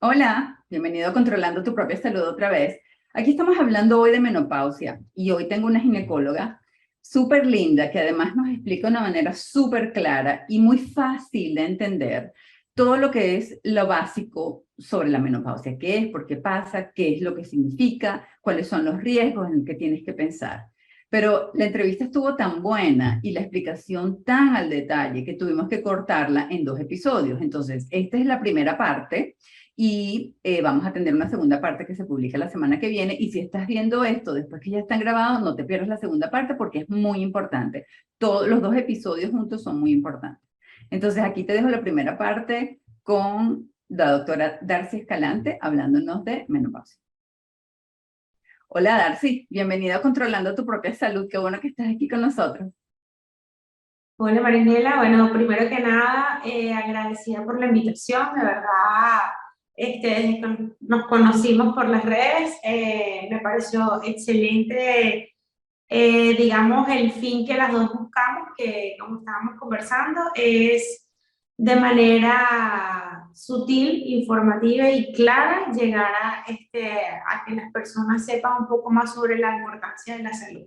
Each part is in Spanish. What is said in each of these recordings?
Hola, bienvenido a Controlando tu propia salud otra vez. Aquí estamos hablando hoy de menopausia y hoy tengo una ginecóloga súper linda que además nos explica de una manera súper clara y muy fácil de entender todo lo que es lo básico sobre la menopausia, qué es, por qué pasa, qué es lo que significa, cuáles son los riesgos en los que tienes que pensar. Pero la entrevista estuvo tan buena y la explicación tan al detalle que tuvimos que cortarla en 2 episodios. Entonces, esta es la primera parte y vamos a tener una segunda parte que se publica la semana que viene. Y si estás viendo esto después que ya están grabados, no te pierdas la segunda parte porque es muy importante. Todos los 2 episodios juntos son muy importantes. Entonces aquí te dejo la primera parte con la doctora Darcy Escalante hablándonos de menopausia. Hola Darcy, bienvenida a Controlando tu propia salud. Qué bueno que estás aquí con nosotros. Hola Marinela, bueno, primero que nada, agradecida por la invitación, de verdad, desde que nos conocimos por las redes, me pareció excelente, digamos, el fin que las dos buscamos, que como estábamos conversando, es de manera sutil, informativa y clara llegar a que las personas sepan un poco más sobre la importancia de la salud.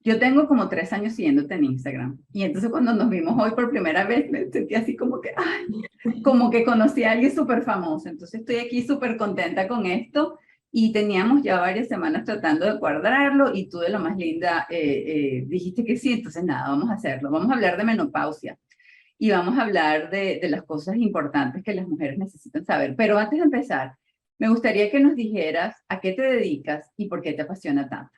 Yo tengo como 3 años siguiéndote en Instagram y entonces cuando nos vimos hoy por primera vez me sentí así como que, ay, como que conocí a alguien súper famoso. Entonces estoy aquí súper contenta con esto y teníamos ya varias semanas tratando de cuadrarlo y tú de lo más linda dijiste que sí, entonces nada, vamos a hacerlo. Vamos a hablar de menopausia y vamos a hablar de las cosas importantes que las mujeres necesitan saber. Pero antes de empezar, me gustaría que nos dijeras a qué te dedicas y por qué te apasiona tanto.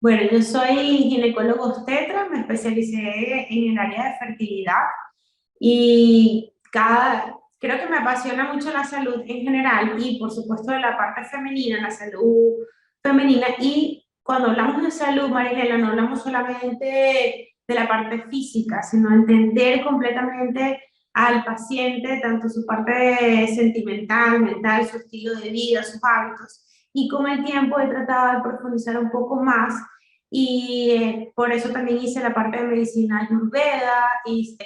Bueno, yo soy ginecólogo obstetra, me especialicé en el área de fertilidad y creo que me apasiona mucho la salud en general y por supuesto de la parte femenina, la salud femenina. Y cuando hablamos de salud, Marinela, no hablamos solamente de la parte física, sino entender completamente al paciente, tanto su parte sentimental, mental, su estilo de vida, sus hábitos. Y con el tiempo he tratado de profundizar un poco más y por eso también hice la parte de medicina ayurveda y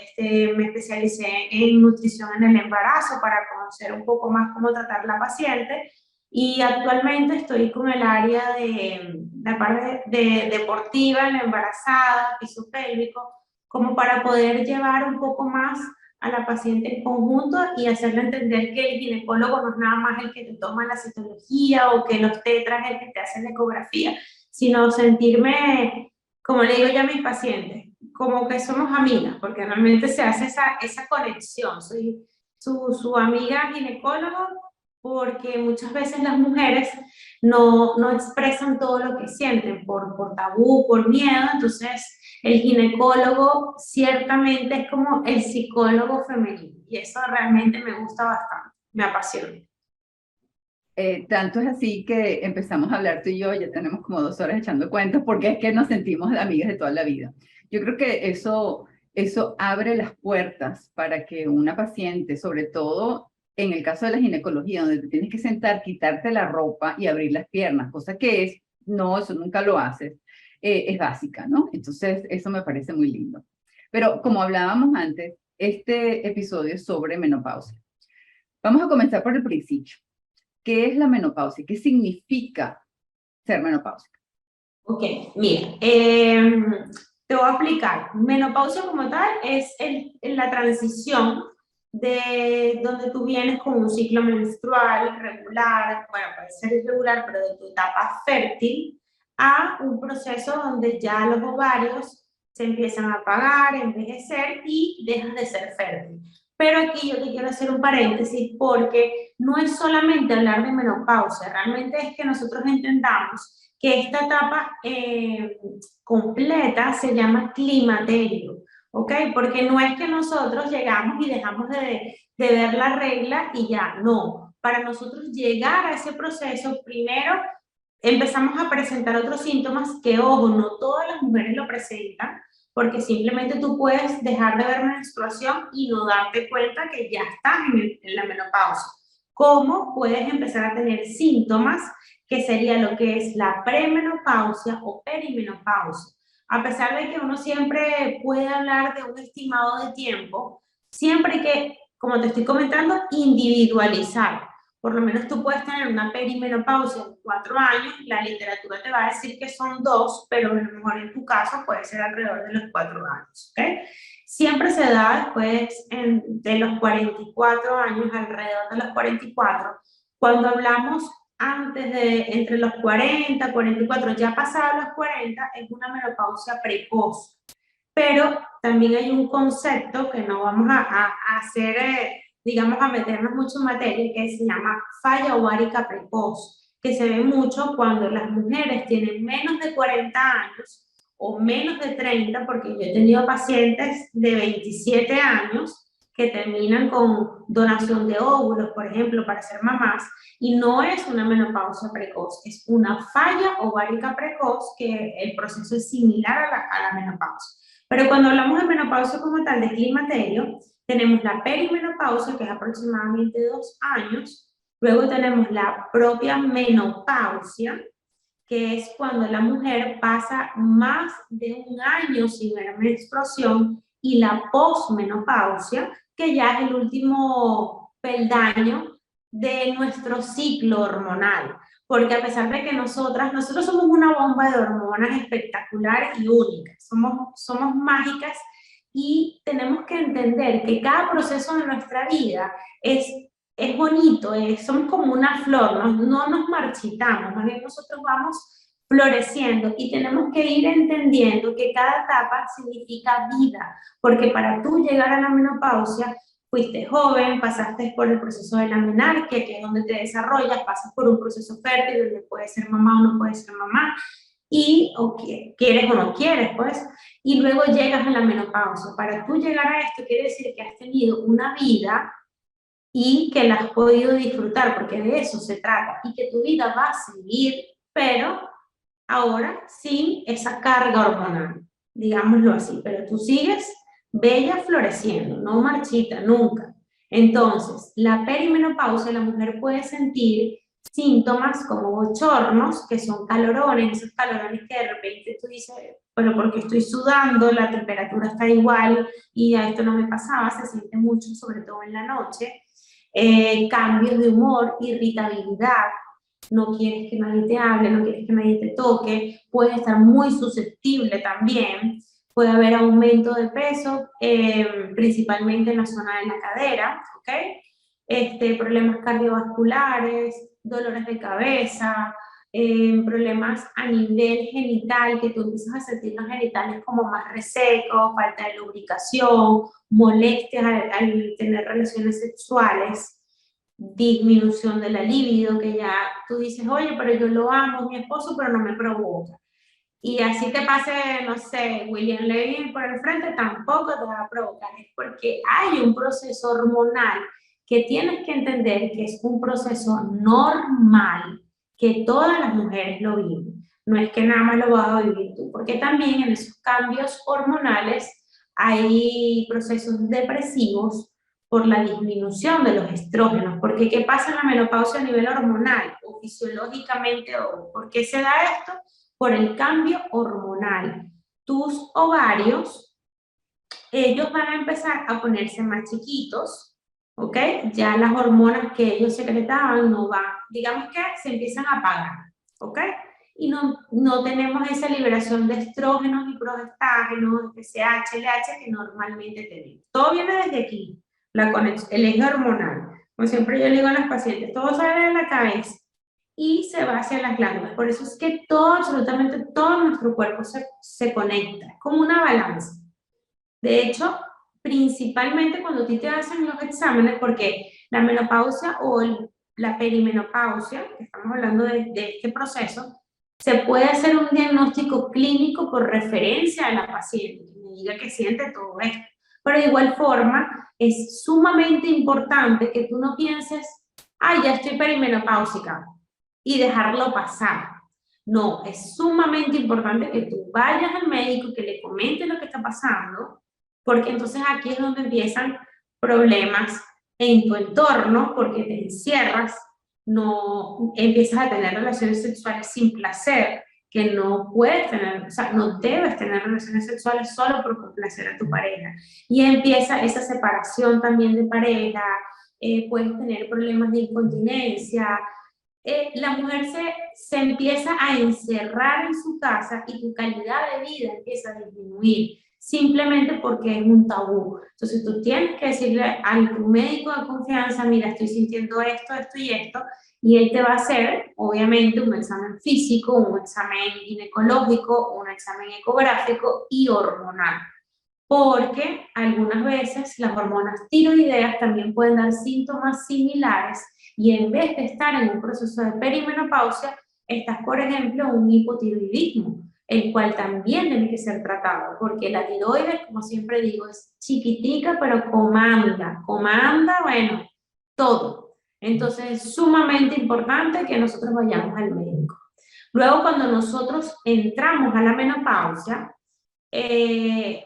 me especialicé en nutrición en el embarazo para conocer un poco más cómo tratar la paciente. Y actualmente estoy con el área de la parte de deportiva en la embarazada, piso pélvico, como para poder llevar un poco más a la paciente en conjunto y hacerle entender que el ginecólogo no es nada más el que te toma la citología o que los tetras es el que te hace la ecografía, sino sentirme, como le digo yo a mis pacientes, como que somos amigas, porque realmente se hace esa conexión. Soy su amiga ginecólogo porque muchas veces las mujeres no expresan todo lo que sienten por tabú, por miedo. Entonces el ginecólogo ciertamente es como el psicólogo femenino y eso realmente me gusta bastante, me apasiona. Tanto es así que empezamos a hablar tú y yo, ya tenemos como 2 horas echando cuentos, porque es que nos sentimos amigas de toda la vida. Yo creo que eso abre las puertas para que una paciente, sobre todo en el caso de la ginecología, donde te tienes que sentar, quitarte la ropa y abrir las piernas, cosa que no, eso nunca lo haces, es básica, ¿no? Entonces, eso me parece muy lindo. Pero como hablábamos antes, este episodio es sobre menopausia. Vamos a comenzar por el principio. ¿Qué es la menopausia? ¿Qué significa ser menopáusica? Ok, mira, te voy a explicar. Menopausia como tal es la transición de donde tú vienes con un ciclo menstrual regular, bueno, puede ser irregular, pero de tu etapa fértil, a un proceso donde ya los ovarios se empiezan a apagar, envejecer y dejas de ser fértil. Pero aquí yo te quiero hacer un paréntesis porque no es solamente hablar de menopausia, realmente es que nosotros entendamos que esta etapa completa se llama climaterio, ¿ok? Porque no es que nosotros llegamos y dejamos de ver la regla y ya, no. Para nosotros llegar a ese proceso, primero empezamos a presentar otros síntomas que, ojo, no todas las mujeres lo presentan, porque simplemente tú puedes dejar de ver menstruación y no darte cuenta que ya estás en la menopausia. ¿Cómo puedes empezar a tener síntomas que sería lo que es la premenopausia o perimenopausia? A pesar de que uno siempre puede hablar de un estimado de tiempo, siempre hay que como te estoy comentando, individualizar. Por lo menos tú puedes tener una perimenopausia de 4 años, la literatura te va a decir que son 2, pero a lo mejor en tu caso puede ser alrededor de los 4 años, ¿ok? Siempre se da después de los 44 años, alrededor de los 44. Cuando hablamos antes de entre los 40, 44, ya pasados los 40, es una menopausia precoz. Pero también hay un concepto que no vamos a hacer, digamos, a meternos mucho en materia, que se llama falla ovárica precoz, que se ve mucho cuando las mujeres tienen menos de 40 años o menos de 30, porque yo he tenido pacientes de 27 años que terminan con donación de óvulos, por ejemplo, para ser mamás, y no es una menopausia precoz, es una falla ovárica precoz, que el proceso es similar a la menopausia. Pero cuando hablamos de menopausia como tal, de climaterio, tenemos la perimenopausia, que es aproximadamente 2 años, luego tenemos la propia menopausia, que es cuando la mujer pasa más de 1 año sin ver menstruación, y la posmenopausia, que ya es el último peldaño de nuestro ciclo hormonal. Porque a pesar de que nosotros somos una bomba de hormonas espectacular y única, somos mágicas, y tenemos que entender que cada proceso de nuestra vida es bonito, somos como una flor, no nos marchitamos, más bien nosotros vamos floreciendo, y tenemos que ir entendiendo que cada etapa significa vida, porque para tú llegar a la menopausia, fuiste joven, pasaste por el proceso de la menarquia, que es donde te desarrollas, pasas por un proceso fértil, donde puedes ser mamá o no puedes ser mamá, y o quieres o no quieres, pues, y luego llegas a la menopausia. Para tú llegar a esto, quiere decir que has tenido una vida y que la has podido disfrutar, porque de eso se trata, y que tu vida va a seguir, pero ahora sin esa carga hormonal, digámoslo así, pero tú sigues bella floreciendo, no marchita, nunca. Entonces, la perimenopausia, la mujer puede sentir síntomas como bochornos, que son calorones, esos calorones que de repente tú dices, bueno, porque estoy sudando, la temperatura está igual y a esto no me pasaba, se siente mucho, sobre todo en la noche. Cambios de humor, irritabilidad, no quieres que nadie te hable, no quieres que nadie te toque, puedes estar muy susceptible también, puede haber aumento de peso, principalmente en la zona de la cadera, ¿ok? Problemas cardiovasculares, dolores de cabeza, problemas a nivel genital, que tú empiezas a sentir los genitales como más resecos, falta de lubricación, molestias al tener relaciones sexuales, disminución de la libido, que ya tú dices, oye, pero yo lo amo, mi esposo, pero no me provoca. Y así te pase, no sé, William Levy por el frente, tampoco te va a provocar. Es porque hay un proceso hormonal que tienes que entender que es un proceso normal, que todas las mujeres lo viven. No es que nada más lo vas a vivir tú, porque también en esos cambios hormonales hay procesos depresivos por la disminución de los estrógenos. Porque ¿qué pasa en la menopausia a nivel hormonal o fisiológicamente? ¿O por qué se da esto? Por el cambio hormonal. Tus ovarios, ellos van a empezar a ponerse más chiquitos, ¿ok? Ya las hormonas que ellos secretaban no van, digamos que se empiezan a apagar, ¿ok? Y no tenemos esa liberación de estrógenos y progestágenos, FSH, LH que normalmente tenemos. Todo viene desde aquí, el eje hormonal. Como siempre yo le digo a las pacientes, todo sale de la cabeza y se va hacia las glándulas. Por eso es que todo, absolutamente todo nuestro cuerpo se conecta, es como una balanza. De hecho, principalmente cuando a ti te hacen los exámenes, porque la menopausia o la perimenopausia, que estamos hablando de este proceso, se puede hacer un diagnóstico clínico por referencia a la paciente, que me diga que siente todo esto. Pero de igual forma, es sumamente importante que tú no pienses, ay, ya estoy perimenopáusica, y dejarlo pasar. No, es sumamente importante que tú vayas al médico, que le comentes lo que está pasando, porque entonces aquí es donde empiezan problemas en tu entorno, porque te encierras, no empiezas a tener relaciones sexuales sin placer, que no puedes tener, o sea, no debes tener relaciones sexuales solo por complacer a tu pareja. Y empieza esa separación también de pareja, puedes tener problemas de incontinencia, la mujer se empieza a encerrar en su casa y tu calidad de vida empieza a disminuir, simplemente porque es un tabú. Entonces tú tienes que decirle a tu médico de confianza, mira, estoy sintiendo esto y él te va a hacer, obviamente, un examen físico, un examen ginecológico, un examen ecográfico y hormonal. Porque algunas veces las hormonas tiroideas también pueden dar síntomas similares y en vez de estar en un proceso de perimenopausia, estás, por ejemplo, en un hipotiroidismo, el cual también tiene que ser tratado, porque la tiroides, como siempre digo, es chiquitica, pero comanda, bueno, todo. Entonces es sumamente importante que nosotros vayamos al médico. Luego, cuando nosotros entramos a la menopausia, ¿qué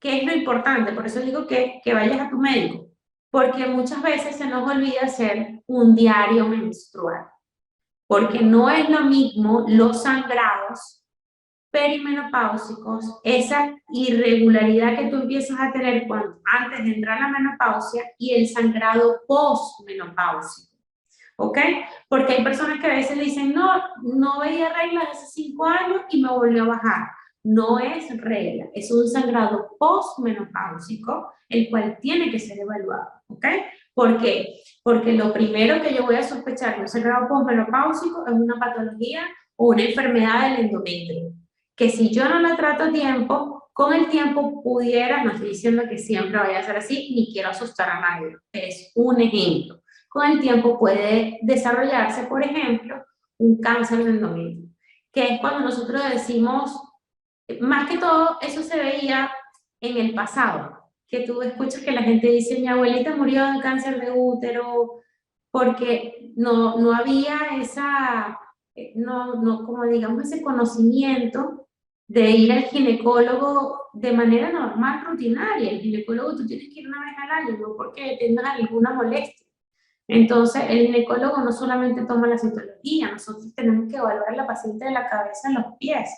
es lo importante? Por eso digo que vayas a tu médico, porque muchas veces se nos olvida hacer un diario menstrual, porque no es lo mismo los sangrados perimenopáusicos, esa irregularidad que tú empiezas a tener antes de entrar a la menopausia y el sangrado postmenopáusico, ¿ok? Porque hay personas que a veces dicen, no veía reglas hace 5 años y me volvió a bajar. No es regla, es un sangrado postmenopáusico, el cual tiene que ser evaluado, ¿ok? ¿Por qué? Porque lo primero que yo voy a sospechar de un sangrado postmenopáusico es una patología o una enfermedad del endometrio, que si yo no la trato a tiempo, con el tiempo pudiera, no estoy diciendo que siempre vaya a ser así, ni quiero asustar a nadie, es un ejemplo. Con el tiempo puede desarrollarse, por ejemplo, un cáncer de endometrio, que es cuando nosotros decimos, más que todo, eso se veía en el pasado, que tú escuchas que la gente dice, mi abuelita murió de cáncer de útero, porque no había esa, como digamos, ese conocimiento de ir al ginecólogo de manera normal, rutinaria. El ginecólogo tú tienes que ir una vez al año, no porque tengas alguna molestia. Entonces, el ginecólogo no solamente toma la citología, nosotros tenemos que evaluar a la paciente de la cabeza a los pies.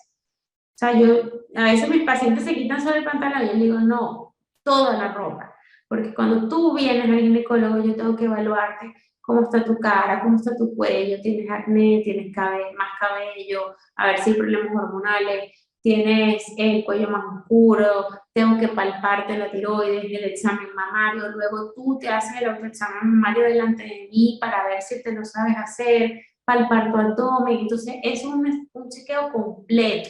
O sea, a veces mis pacientes se quitan solo el pantalón y yo digo, no, toda la ropa. Porque cuando tú vienes al ginecólogo, yo tengo que evaluarte cómo está tu cara, cómo está tu cuello, tienes acné, tienes más cabello, a ver si hay problemas hormonales, tienes el cuello más oscuro, tengo que palparte la tiroides, el examen mamario, luego tú te haces el autoexamen mamario delante de mí para ver si te lo sabes hacer, palpar tu abdomen, entonces es un chequeo completo.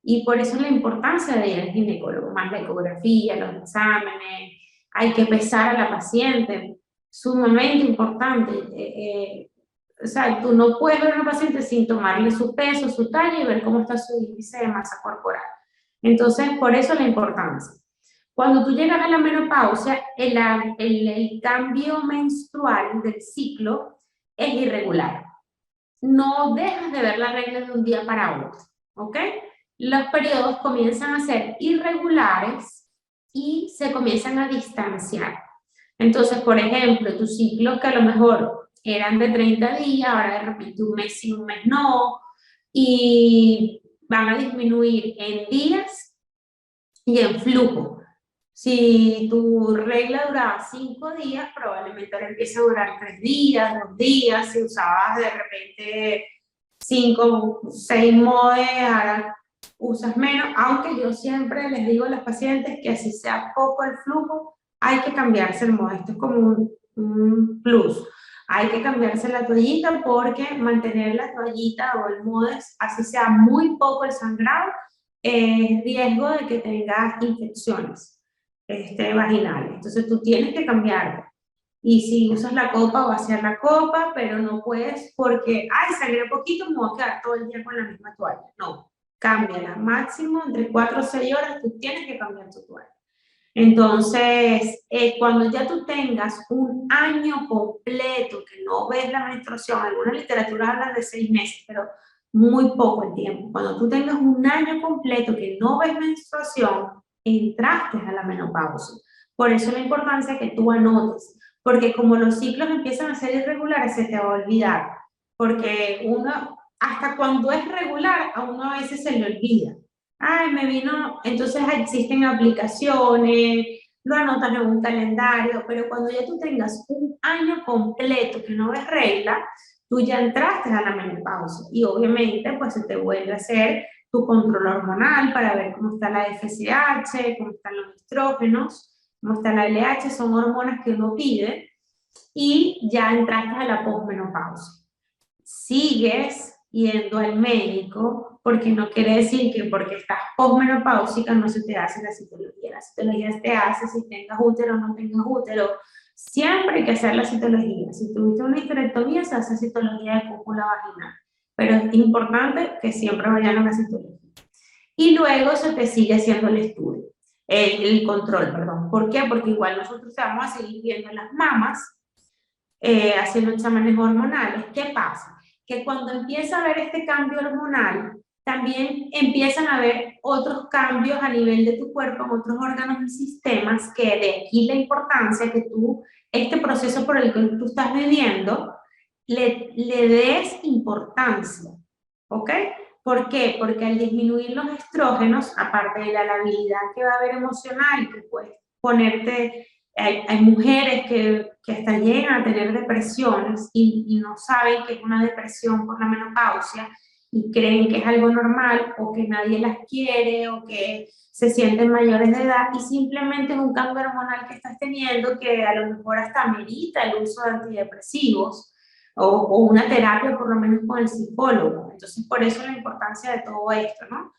Y por eso la importancia de ir al ginecólogo, más la ecografía, los exámenes, hay que pesar a la paciente, sumamente importante. O sea, tú no puedes ver a una paciente sin tomarle su peso, su talla y ver cómo está su índice de masa corporal. Entonces, por eso la importancia. Cuando tú llegas a la menopausia, el cambio menstrual del ciclo es irregular. No dejas de ver la regla de un día para otro, ¿ok? Los periodos comienzan a ser irregulares y se comienzan a distanciar. Entonces, por ejemplo, tus ciclos que a lo mejor eran de 30 días, ahora de repente un mes sí, un mes no, y van a disminuir en días y en flujo. Si tu regla duraba 5 días, probablemente ahora empieza a durar 3 días, 2 días. Si usabas de repente 5, 6 modes, ahora usas menos. Aunque yo siempre les digo a los pacientes que así sea poco el flujo, hay que cambiarse el mode. Esto es como un plus. Hay que cambiarse la toallita porque mantener la toallita o el mode, así sea muy poco el sangrado, es riesgo de que tengas infecciones vaginales. Entonces tú tienes que cambiar. Y si usas la copa, vaciar la copa, pero no puedes porque, ay, sangré poquito, me voy a quedar todo el día con la misma toalla. No, cámbiala. Máximo entre 4 o 6 horas tú tienes que cambiar tu toalla. Entonces, cuando ya tú tengas un año completo que no ves la menstruación, algunas literaturas hablan de 6 meses, pero muy poco el tiempo. Cuando tú tengas un año completo que no ves menstruación, entraste a la menopausia. Por eso la importancia que tú anotes, porque como los ciclos empiezan a ser irregulares, se te va a olvidar. Porque hasta cuando es regular, a uno a veces se le olvida. Ay, me vino, entonces existen aplicaciones, lo anotas en un calendario, pero cuando ya tú tengas un año completo que no ves regla, tú ya entraste a la menopausia y obviamente pues se te vuelve a hacer tu control hormonal para ver cómo está la FSH, cómo están los estrógenos, cómo está la LH, son hormonas que uno pide y ya entraste a la posmenopausia. Sigues yendo al médico porque no quiere decir que porque estás posmenopáusica no se te hace la citología. La citología se te hace si tengas útero o no tengas útero. Siempre hay que hacer la citología. Si tuviste una histerectomía, se hace citología de cúpula vaginal. Pero es importante que siempre vayan a la citología. Y luego se te sigue haciendo el estudio, el control, perdón. ¿Por qué? Porque igual nosotros te vamos a seguir viendo las mamas, haciendo exámenes hormonales. ¿Qué pasa? Que cuando empieza a haber este cambio hormonal, también empiezan a haber otros cambios a nivel de tu cuerpo, en otros órganos y sistemas, que de aquí la importancia que tú, este proceso por el que tú estás viviendo, le des importancia, ¿ok? ¿Por qué? Porque al disminuir los estrógenos, aparte de la labilidad que va a haber emocional, que puedes ponerte, hay mujeres que hasta llegan a tener depresiones y no saben que es una depresión por la menopausia y creen que es algo normal o que nadie las quiere o que se sienten mayores de edad y simplemente es un cambio hormonal que estás teniendo que a lo mejor hasta amerita el uso de antidepresivos o una terapia por lo menos con el psicólogo. Entonces, por eso la importancia de todo esto, ¿no?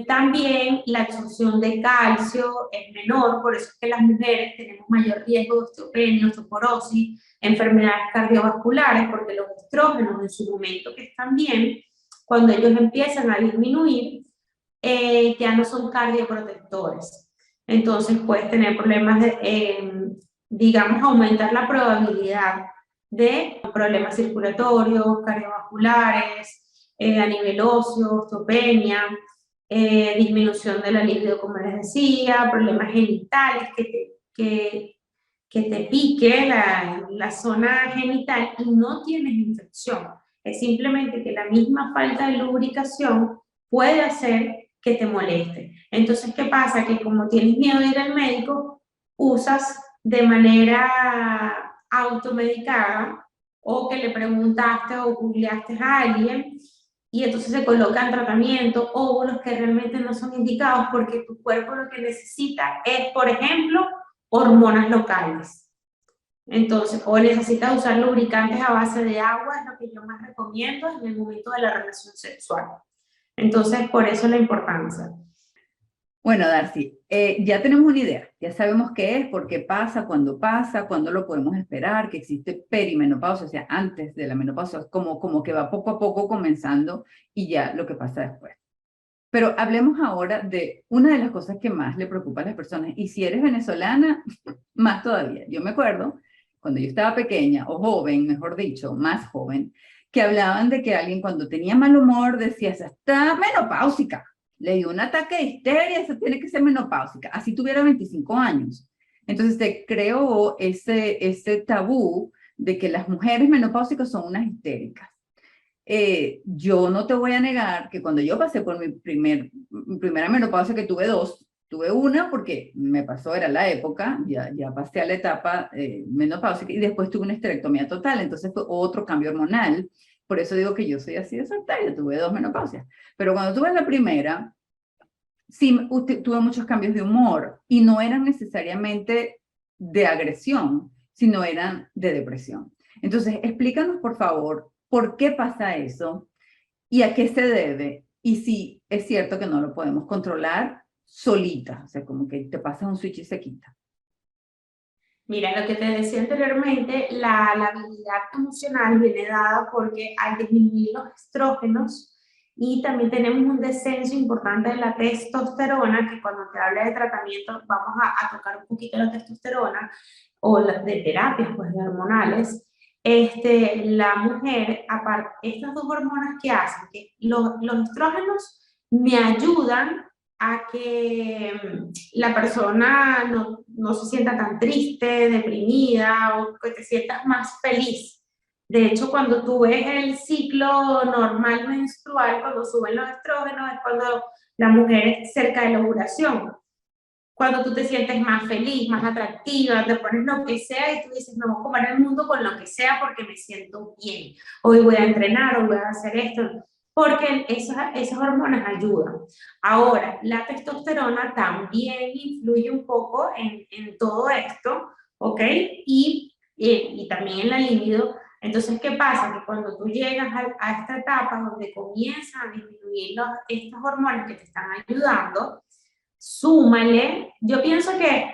También la absorción de calcio es menor, por eso es que las mujeres tenemos mayor riesgo de osteopenia, osteoporosis, enfermedades cardiovasculares, porque los estrógenos en su momento que están bien, cuando ellos empiezan a disminuir, ya no son cardioprotectores. Entonces puedes tener problemas de, digamos, aumentar la probabilidad de problemas circulatorios, cardiovasculares, a nivel óseo, osteopenia, disminución de la libido, como les decía, problemas genitales, que te pique la zona genital y no tienes infección. Es simplemente que la misma falta de lubricación puede hacer que te moleste. Entonces, ¿qué pasa? Que como tienes miedo de ir al médico, usas de manera automedicada o que le preguntaste o googleaste a alguien y entonces se colocan tratamientos o los que realmente no son indicados porque tu cuerpo lo que necesita es, por ejemplo, hormonas locales. Entonces, o necesitas usar lubricantes a base de agua, es lo que yo más recomiendo en el momento de la relación sexual. Entonces, por eso la importancia. Bueno, Darcy, ya tenemos una idea, ya sabemos qué es, por qué pasa, cuándo lo podemos esperar, que existe perimenopausia, o sea, antes de la menopausia, es como que va poco a poco comenzando y ya lo que pasa después. Pero hablemos ahora de una de las cosas que más le preocupa a las personas, y si eres venezolana, más todavía. Yo me acuerdo, cuando yo estaba pequeña, o joven, mejor dicho, más joven, que hablaban de que alguien cuando tenía mal humor decía, esa está menopáusica, le dio un ataque de histeria, esa tiene que ser menopáusica, así tuviera 25 años. Entonces se creó ese tabú de que las mujeres menopáusicas son unas histéricas. Yo no te voy a negar que cuando yo pasé por mi primera menopausia, que tuve dos, tuve una porque me pasó, era la época, ya pasé a la etapa menopáusica y después tuve una esterectomía total, entonces fue otro cambio hormonal. Por eso digo que yo soy así de soltaria, tuve dos menopausias. Pero cuando tuve la primera, sí tuve muchos cambios de humor y no eran necesariamente de agresión, sino eran de depresión. Entonces, explícanos, por favor, por qué pasa eso y a qué se debe y si es cierto que no lo podemos controlar solita, o sea, como que te pasa un switch y se quita. Mira, lo que te decía anteriormente, la habilidad emocional viene dada porque al disminuir los estrógenos y también tenemos un descenso importante de la testosterona, que cuando te habla de tratamiento vamos a tocar un poquito la testosterona o de terapias pues, de hormonales. La mujer, aparte, estas dos hormonas que hacen, que los estrógenos me ayudan a que la persona no se sienta tan triste, deprimida o que te sientas más feliz, De hecho, cuando tú ves el ciclo normal menstrual, cuando suben los estrógenos, es cuando la mujer es cerca de la ovulación. Cuando tú te sientes más feliz, más atractiva, te pones lo que sea y tú dices, me voy a comer el mundo con lo que sea porque me siento bien. Hoy voy a entrenar, hoy voy a hacer esto, porque esas hormonas ayudan. Ahora, la testosterona también influye un poco en todo esto, ¿ok? Y también en la libido. Entonces, ¿qué pasa? Que cuando tú llegas a esta etapa donde comienzan a disminuir estas hormonas que te están ayudando, súmale, yo pienso que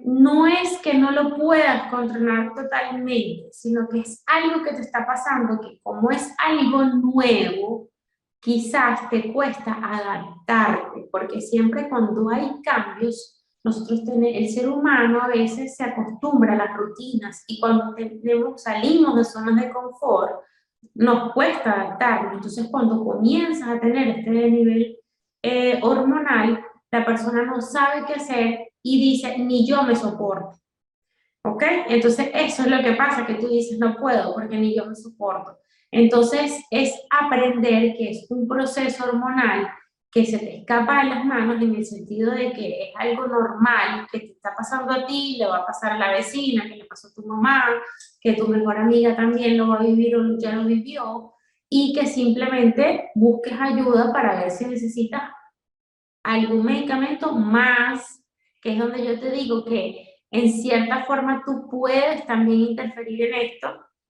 no es que no lo puedas controlar totalmente, sino que es algo que te está pasando, que como es algo nuevo, quizás te cuesta adaptarte, porque siempre cuando hay cambios, el ser humano a veces se acostumbra a las rutinas y cuando salimos de zonas de confort, nos cuesta adaptarnos. Entonces, cuando comienzas a tener este nivel hormonal, la persona no sabe qué hacer y dice, ni yo me soporto. ¿Ok? Entonces, eso es lo que pasa, que tú dices, no puedo porque ni yo me soporto. Entonces, es aprender que es un proceso hormonal que se te escapa de las manos en el sentido de que es algo normal que te está pasando a ti, le va a pasar a la vecina, que le pasó a tu mamá, que tu mejor amiga también lo va a vivir o ya lo vivió, y que simplemente busques ayuda para ver si necesitas algún medicamento más, que es donde yo te digo que en cierta forma tú puedes también interferir en esto,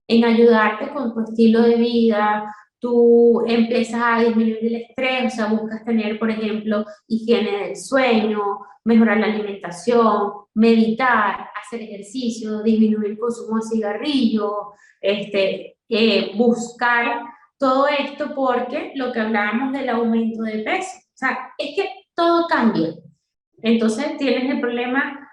en ayudarte con tu estilo de vida, tú empiezas a disminuir el estrés, o sea, buscas tener, por ejemplo, higiene del sueño, mejorar la alimentación, meditar, hacer ejercicio, disminuir el consumo de cigarrillos, buscar todo esto porque lo que hablábamos del aumento de peso, o sea, es que todo cambia. Entonces tienes el problema,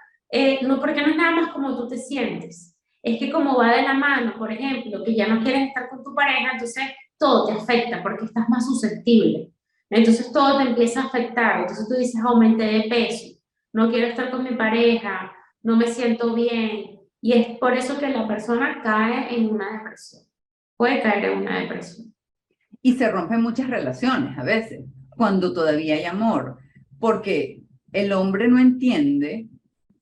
no porque no es nada más como tú te sientes, es que como va de la mano, por ejemplo, que ya no quieres estar con tu pareja, entonces todo te afecta porque estás más susceptible. Entonces todo te empieza a afectar. Entonces tú dices, aumenté de peso, no quiero estar con mi pareja, no me siento bien. Y es por eso que la persona cae en una depresión. Puede caer en una depresión. Y se rompen muchas relaciones a veces, cuando todavía hay amor, porque el hombre no entiende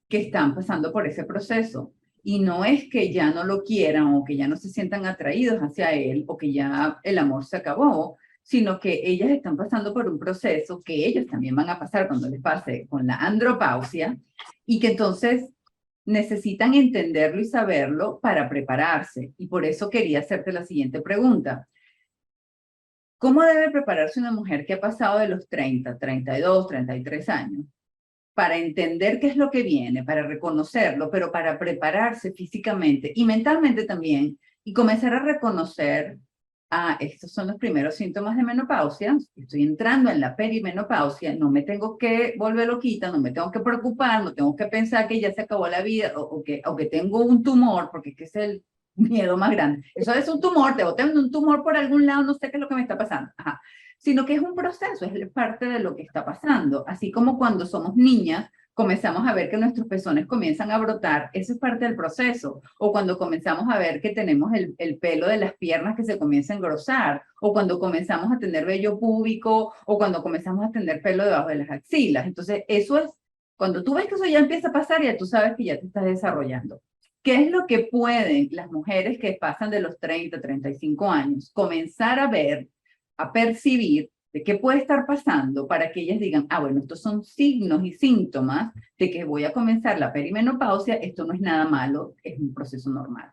que están pasando por ese proceso. Y no es que ya no lo quieran o que ya no se sientan atraídos hacia él o que ya el amor se acabó, sino que ellas están pasando por un proceso que ellos también van a pasar cuando les pase con la andropausia y que entonces necesitan entenderlo y saberlo para prepararse. Y por eso quería hacerte la siguiente pregunta. ¿Cómo debe prepararse una mujer que ha pasado de los 30, 32, 33 años para entender qué es lo que viene, para reconocerlo, pero para prepararse físicamente y mentalmente también y comenzar a reconocer, estos son los primeros síntomas de menopausia, estoy entrando en la perimenopausia, no me tengo que volver loquita, no me tengo que preocupar, no tengo que pensar que ya se acabó la vida o que tengo un tumor, porque es que es el miedo más grande. Eso es un tumor, te tengo un tumor por algún lado, no sé qué es lo que me está pasando. Ajá. Sino que es un proceso, es parte de lo que está pasando. Así como cuando somos niñas, comenzamos a ver que nuestros pezones comienzan a brotar, eso es parte del proceso. O cuando comenzamos a ver que tenemos el pelo de las piernas que se comienza a engrosar, o cuando comenzamos a tener vello púbico, o cuando comenzamos a tener pelo debajo de las axilas. Entonces, eso es, cuando tú ves que eso ya empieza a pasar, ya tú sabes que ya te estás desarrollando. ¿Qué es lo que pueden las mujeres que pasan de los 30, 35 años comenzar a ver, a percibir de qué puede estar pasando para que ellas digan, bueno, estos son signos y síntomas de que voy a comenzar la perimenopausia, esto no es nada malo, es un proceso normal?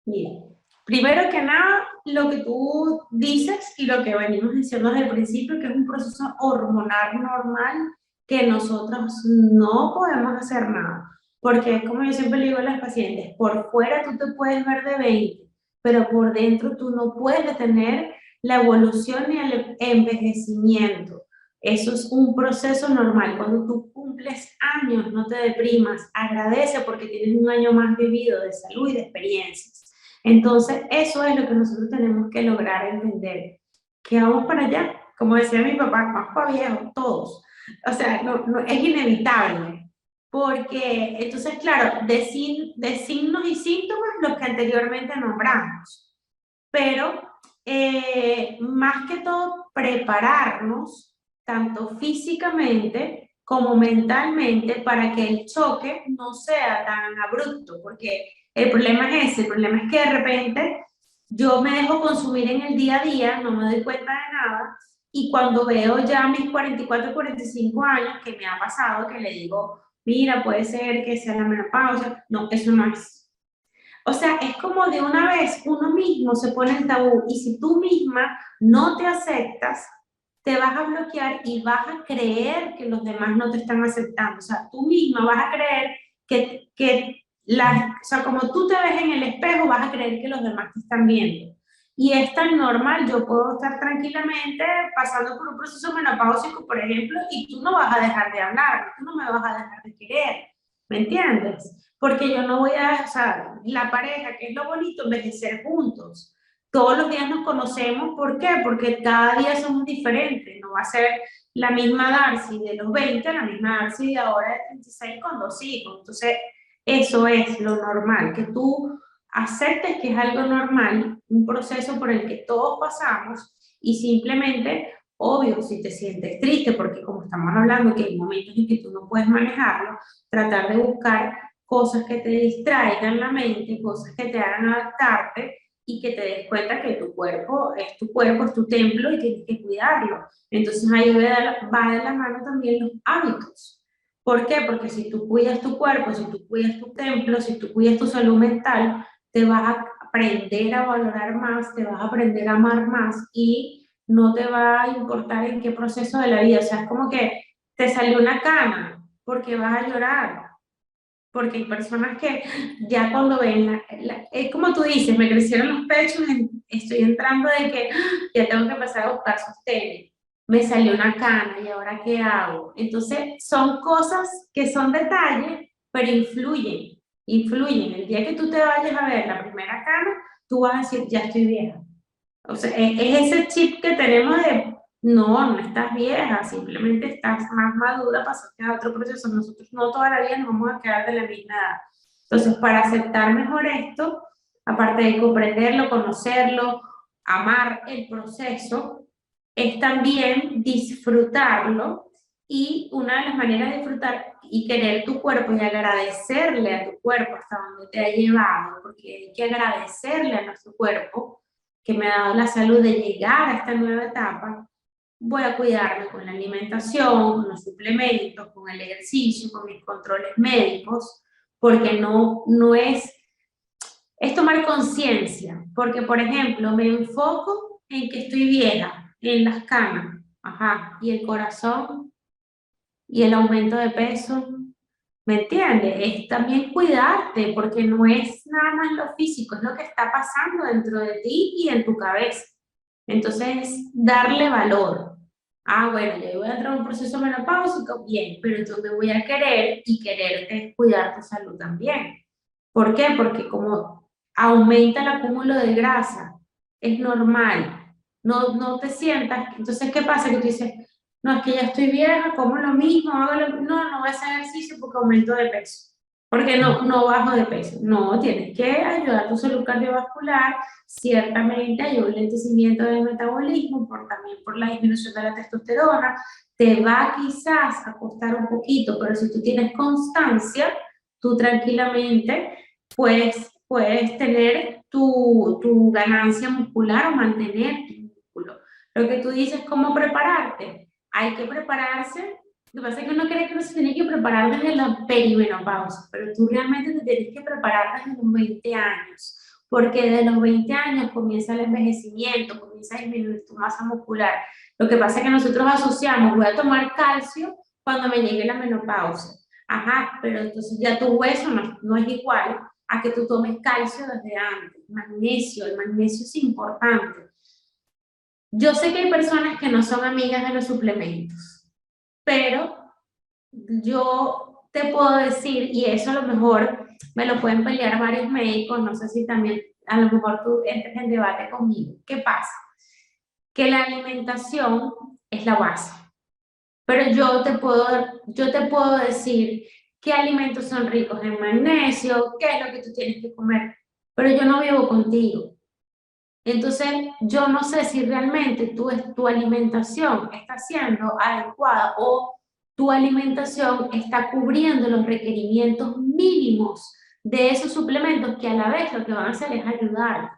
Bien. Primero que nada, lo que tú dices y lo que venimos diciendo desde el principio, que es un proceso hormonal normal, que nosotros no podemos hacer nada. Porque es como yo siempre le digo a las pacientes, por fuera tú te puedes ver de 20, pero por dentro tú no puedes detener la evolución ni el envejecimiento. Eso es un proceso normal. Cuando tú cumples años, no te deprimas, agradece porque tienes un año más vivido de salud y de experiencias. Entonces, eso es lo que nosotros tenemos que lograr entender, que vamos para allá, como decía mi papá, vamos para viejo, todos. O sea, es inevitable. porque entonces, claro, de signos y síntomas los que anteriormente nombramos, pero más que todo prepararnos, tanto físicamente como mentalmente, para que el choque no sea tan abrupto, porque el problema es ese, el problema es que de repente yo me dejo consumir en el día a día, no me doy cuenta de nada, y cuando veo ya mis 44, 45 años, que me ha pasado, que le digo, mira, puede ser que sea la menopausia, no, eso no es. O sea, es como de una vez uno mismo se pone el tabú, y si tú misma no te aceptas, te vas a bloquear y vas a creer que los demás no te están aceptando. O sea, tú misma vas a creer o sea, como tú te ves en el espejo, vas a creer que los demás te están viendo. Y es tan normal, yo puedo estar tranquilamente pasando por un proceso menopáusico, por ejemplo, y tú no vas a dejar de hablar, tú no me vas a dejar de querer, ¿me entiendes? Porque yo no voy a, o sea, la pareja, que es lo bonito, envejecer juntos. Todos los días nos conocemos, ¿por qué? Porque cada día somos diferentes, no va a ser la misma Darcy de los 20, la misma Darcy de ahora de 36 con 2 hijos. Entonces, eso es lo normal, que tú aceptes que es algo normal, un proceso por el que todos pasamos, y simplemente, obvio, si te sientes triste, porque como estamos hablando que hay momentos en que tú no puedes manejarlo, tratar de buscar cosas que te distraigan la mente, cosas que te hagan adaptarte y que te des cuenta que tu cuerpo, es tu templo y tienes que cuidarlo. Entonces ahí va de la mano también los hábitos. ¿Por qué? Porque si tú cuidas tu cuerpo, si tú cuidas tu templo, si tú cuidas tu salud mental, te vas a aprender a valorar más, te vas a aprender a amar más, y no te va a importar en qué proceso de la vida. O sea, es como que te salió una cana porque vas a llorar, porque hay personas que ya cuando ven, es como tú dices, me crecieron los pechos, estoy entrando de que ya tengo que empezar a buscar sostén, me salió una cana y ahora qué hago. Entonces son cosas que son detalles, pero influyen, influyen. El día que tú te vayas a ver la primera cana, tú vas a decir, ya estoy vieja. O sea, es ese chip que tenemos de, no, no estás vieja, simplemente estás más madura, pasaste a otro proceso. Nosotros no toda la vida nos vamos a quedar de la misma edad. Entonces, para aceptar mejor esto, aparte de comprenderlo, conocerlo, amar el proceso, es también disfrutarlo. Y una de las maneras de disfrutar y querer tu cuerpo y agradecerle a tu cuerpo hasta donde te ha llevado, porque hay que agradecerle a nuestro cuerpo que me ha dado la salud de llegar a esta nueva etapa. Voy a cuidarme con la alimentación, con los suplementos, con el ejercicio, con mis controles médicos, porque no es tomar conciencia, porque por ejemplo me enfoco en que estoy vieja, en las canas, ajá, y el corazón y el aumento de peso, ¿me entiendes? Es también cuidarte, porque no es nada más lo físico, es lo que está pasando dentro de ti y en tu cabeza. Entonces, darle valor. Ah, bueno, yo voy a entrar en un proceso menopáusico, bien, pero entonces me voy a querer, y quererte es cuidar tu salud también. ¿Por qué? Porque como aumenta el acúmulo de grasa, es normal. No te sientas, entonces, ¿qué pasa? Que tú dices, no, es que ya estoy vieja, como lo mismo, no voy a hacer ejercicio porque aumento de peso. Porque no bajo de peso. No, tienes que ayudar a tu salud cardiovascular, ciertamente ayuda el lentecimiento del metabolismo, también por la disminución de la testosterona. Te va quizás a costar un poquito, pero si tú tienes constancia, tú tranquilamente puedes tener tu ganancia muscular o mantener tu músculo. Lo que tú dices, ¿cómo prepararte? Hay que prepararse. Lo que pasa es que uno cree que uno se tiene que preparar desde la perimenopausia, pero tú realmente te tienes que preparar desde los 20 años, porque desde los 20 años comienza el envejecimiento, comienza a disminuir tu masa muscular. Lo que pasa es que nosotros asociamos, voy a tomar calcio cuando me llegue la menopausia. Ajá, pero entonces ya tu hueso no es igual a que tú tomes calcio desde antes. Magnesio, el magnesio es importante. Yo sé que hay personas que no son amigas de los suplementos, pero yo te puedo decir, y eso a lo mejor me lo pueden pelear varios médicos, no sé si también a lo mejor tú entres en debate conmigo. ¿Qué pasa? Que la alimentación es la base, pero yo te puedo decir qué alimentos son ricos en magnesio, qué es lo que tú tienes que comer, pero yo no vivo contigo. Entonces, yo no sé si realmente tu alimentación está siendo adecuada o tu alimentación está cubriendo los requerimientos mínimos de esos suplementos que a la vez lo que van a hacer es ayudar.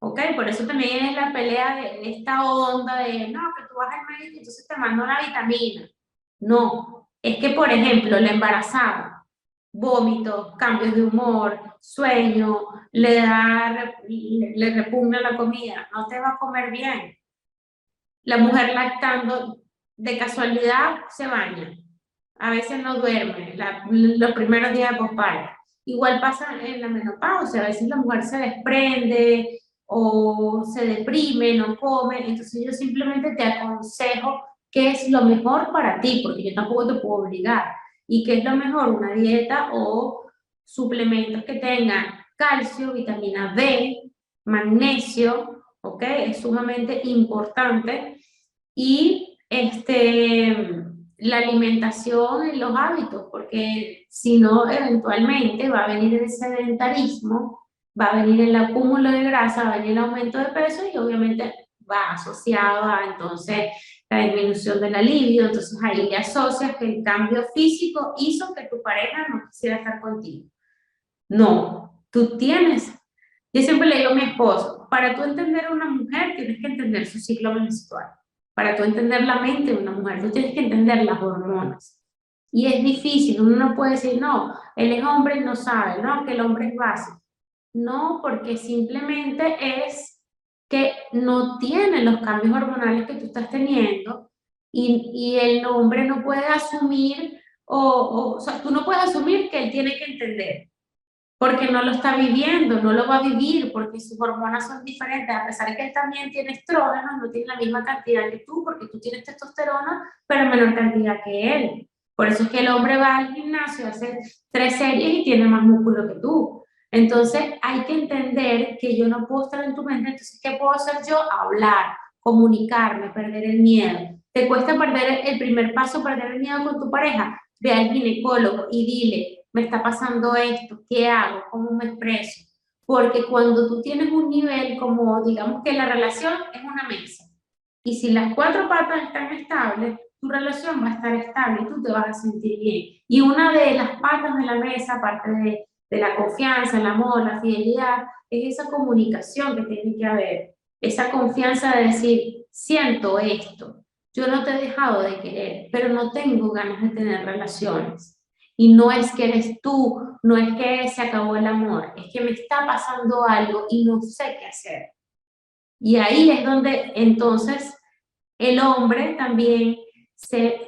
¿Ok? Por eso también es la pelea de esta onda de, no, que tú vas al médico y entonces te mando una vitamina. No, es que, por ejemplo, la embarazada, vómitos, cambios de humor, sueño, le repugna la comida, no te va a comer bien. La mujer lactando, de casualidad, se baña. A veces no duerme, los primeros días de posparto. Igual pasa en la menopausia, a veces la mujer se desprende o se deprime, no come. Entonces yo simplemente te aconsejo qué es lo mejor para ti, porque yo tampoco te puedo obligar. Y qué es lo mejor, una dieta o suplementos que tengan calcio, vitamina D, magnesio, ¿ok? Es sumamente importante y la alimentación en los hábitos, porque si no, eventualmente va a venir el sedentarismo, va a venir el acúmulo de grasa, va a venir el aumento de peso y obviamente va asociado a entonces la disminución de la libido, entonces ahí le asocias que el cambio físico hizo que tu pareja no quisiera estar contigo. No, tú tienes. Yo siempre le digo a mi esposo, para tú entender a una mujer tienes que entender su ciclo menstrual. Para tú entender la mente de una mujer, tú tienes que entender las hormonas. Y es difícil, uno no puede decir, no, él es hombre y no sabe, no, que el hombre es básico. No, porque simplemente es que no tiene los cambios hormonales que tú estás teniendo y el hombre no puede asumir, o sea, tú no puedes asumir que él tiene que entender porque no lo está viviendo, no lo va a vivir, porque sus hormonas son diferentes, a pesar de que él también tiene estrógenos, no tiene la misma cantidad que tú, porque tú tienes testosterona, pero en menor cantidad que él. Por eso es que el hombre va al gimnasio, hace 3 series y tiene más músculo que tú. Entonces hay que entender que yo no puedo estar en tu mente, entonces ¿qué puedo hacer yo? Hablar, comunicarme, perder el miedo. ¿Te cuesta perder el primer paso, perder el miedo con tu pareja? Ve al ginecólogo y dile, me está pasando esto, ¿qué hago? ¿Cómo me expreso? Porque cuando tú tienes un nivel como, digamos que la relación es una mesa, y si las 4 patas están estables, tu relación va a estar estable y tú te vas a sentir bien. Y una de las patas de la mesa, aparte de la confianza, el amor, la fidelidad, es esa comunicación que tiene que haber, esa confianza de decir, siento esto, yo no te he dejado de querer, pero no tengo ganas de tener relaciones. Y no es que eres tú, no es que se acabó el amor, es que me está pasando algo y no sé qué hacer. Y ahí es donde entonces el hombre también se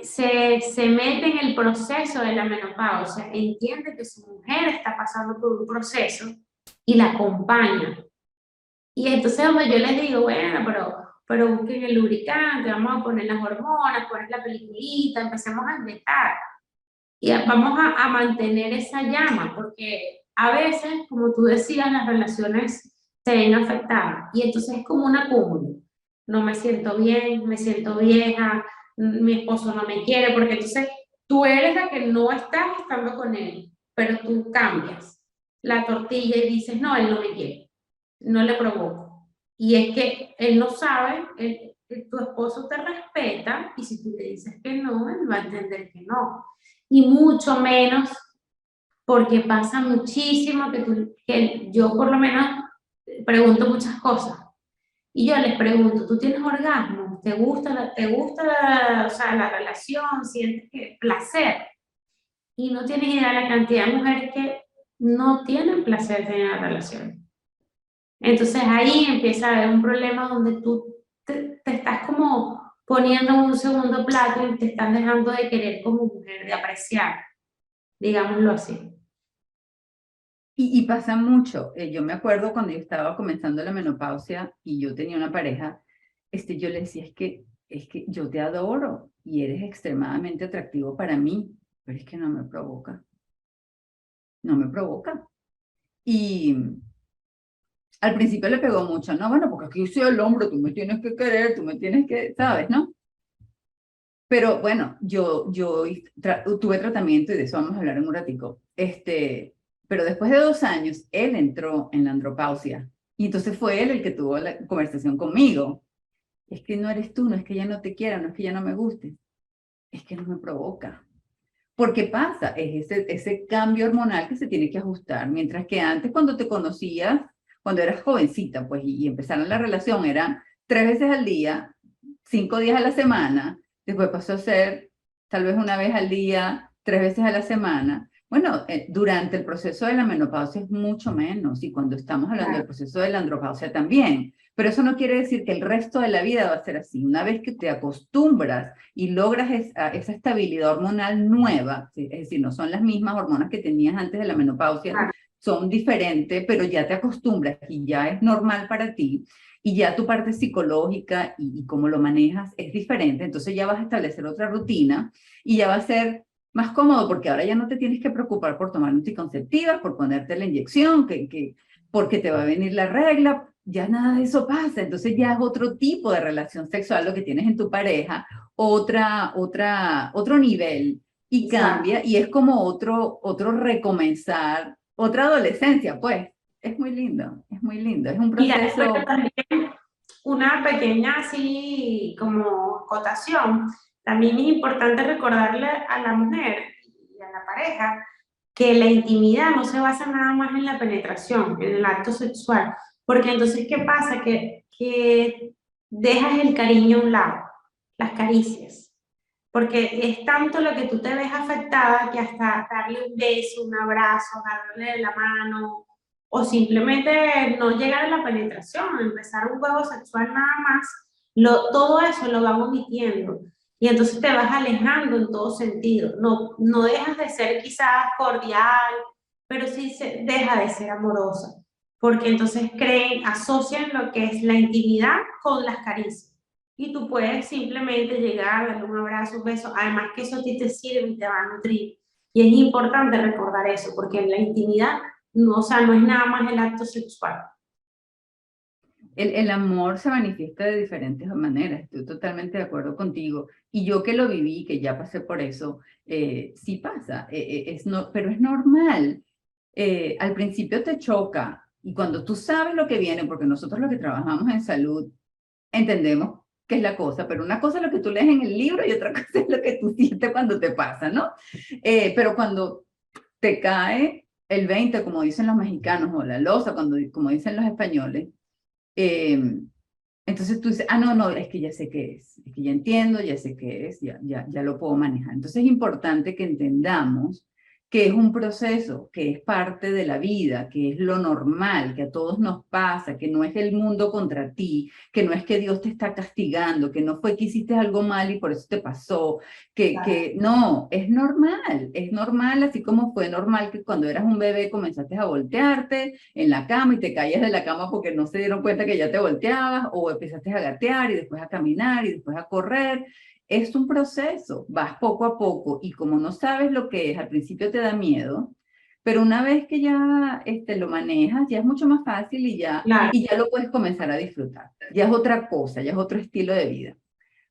mete en el proceso de la menopausia, entiende que su mujer está pasando por un proceso y la acompaña. Y entonces donde yo les digo, bueno, pero busquen el lubricante, vamos a poner las hormonas, poner la peliculita, empecemos a inventar. Y vamos a mantener esa llama, porque a veces, como tú decías, las relaciones se ven afectadas y entonces es como un acúmulo. No me siento bien, me siento vieja, mi esposo no me quiere, porque entonces tú eres la que no estás estando con él, pero tú cambias la tortilla y dices, no, él no me quiere, no le provoco. Y es que él no sabe, tu esposo te respeta y si tú le dices que no, él va a entender que no y mucho menos porque pasa muchísimo que yo por lo menos pregunto muchas cosas. Y yo les pregunto, ¿tú tienes orgasmo? ¿Te gusta o sea, la relación? ¿Sientes que placer? Y no tienes idea de la cantidad de mujeres que no tienen placer en la relación. Entonces ahí empieza a haber un problema donde tú te estás como poniendo en un segundo plato y te están dejando de querer como mujer, de apreciar, digámoslo así. Y pasa mucho. Yo me acuerdo cuando yo estaba comenzando la menopausia y yo tenía una pareja, yo le decía, es que yo te adoro y eres extremadamente atractivo para mí, pero es que no me provoca, no me provoca. Y al principio le pegó mucho, no, bueno, porque aquí yo soy el hombre, tú me tienes que querer, tú me tienes que, ¿sabes, no? Pero bueno, yo tuve tratamiento y de eso vamos a hablar en un ratico. Pero después de 2 años, él entró en la andropausia. Y entonces fue él el que tuvo la conversación conmigo. Es que no eres tú, no es que ya no te quiera, no es que ya no me guste, es que no me provoca. Porque pasa, es ese cambio hormonal que se tiene que ajustar. Mientras que antes, cuando te conocías, cuando eras jovencita, pues, y empezaron la relación, eran 3 veces al día, 5 días a la semana, después pasó a ser tal vez una vez al día, 3 veces a la semana. Bueno, durante el proceso de la menopausia es mucho menos, y cuando estamos hablando del proceso de la andropausia también. Pero eso no quiere decir que el resto de la vida va a ser así. Una vez que te acostumbras y logras esa estabilidad hormonal nueva, ¿sí? Es decir, no son las mismas hormonas que tenías antes de la menopausia, son diferentes, pero ya te acostumbras y ya es normal para ti, y ya tu parte psicológica y cómo lo manejas es diferente, entonces ya vas a establecer otra rutina y ya va a ser más cómodo porque ahora ya no te tienes que preocupar por tomar anticonceptivas, por ponerte la inyección, porque te va a venir la regla, ya nada de eso pasa, entonces ya es otro tipo de relación sexual lo que tienes en tu pareja, otro nivel, y cambia, y es como otro recomenzar, otra adolescencia, pues. Es muy lindo, es muy lindo, es un Mira, proceso. pero también una pequeña así como acotación, también es importante recordarle a la mujer y a la pareja que la intimidad no se basa nada más en la penetración, en el acto sexual, porque entonces, ¿qué pasa? Que dejas el cariño a un lado, las caricias, porque es tanto lo que tú te ves afectada que hasta darle un beso, un abrazo, agarrarle de la mano, o simplemente no llegar a la penetración, empezar un juego sexual nada más, todo eso lo van omitiendo. Y entonces te vas alejando en todo sentido. No, no dejas de ser quizás cordial, pero sí deja de ser amorosa. Porque entonces asocian lo que es la intimidad con las caricias. Y tú puedes simplemente llegar, darle un abrazo, un beso. Además que eso a ti te sirve y te va a nutrir. Y es importante recordar eso, porque en la intimidad no, o sea, no es nada más el acto sexual. El amor se manifiesta de diferentes maneras, estoy totalmente de acuerdo contigo. Y yo que lo viví, que ya pasé por eso, sí pasa, pero es normal. Al principio te choca, y cuando tú sabes lo que viene, porque nosotros los que trabajamos en salud entendemos qué es la cosa, pero una cosa es lo que tú lees en el libro y otra cosa es lo que tú sientes cuando te pasa, ¿no? Pero cuando te cae el 20, como dicen los mexicanos, o la losa, como dicen los españoles, eh, entonces tú dices, no, no, es que ya sé qué es que ya entiendo, ya sé qué es, ya lo puedo manejar. Entonces es importante que entendamos que es un proceso, que es parte de la vida, que es lo normal, que a todos nos pasa, que no es el mundo contra ti, que no es que Dios te está castigando, que no fue que hiciste algo mal y por eso te pasó, que no, es normal, así como fue normal que cuando eras un bebé comenzaste a voltearte en la cama y te caías de la cama porque no se dieron cuenta que ya te volteabas, o empezaste a gatear y después a caminar y después a correr. Es un proceso, vas poco a poco, y como no sabes lo que es, al principio te da miedo, pero una vez que ya lo manejas, ya es mucho más fácil, Claro. y ya lo puedes comenzar a disfrutar. Ya es otra cosa, ya es otro estilo de vida.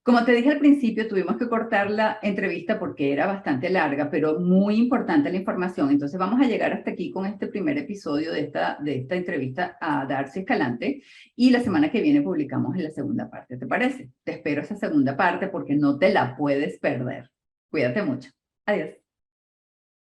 Como te dije al principio, tuvimos que cortar la entrevista porque era bastante larga, pero muy importante la información. Entonces vamos a llegar hasta aquí con este primer episodio de esta entrevista a Darcy Escalante, y la semana que viene publicamos la segunda parte. ¿Te parece? Te espero esa segunda parte porque no te la puedes perder. Cuídate mucho. Adiós.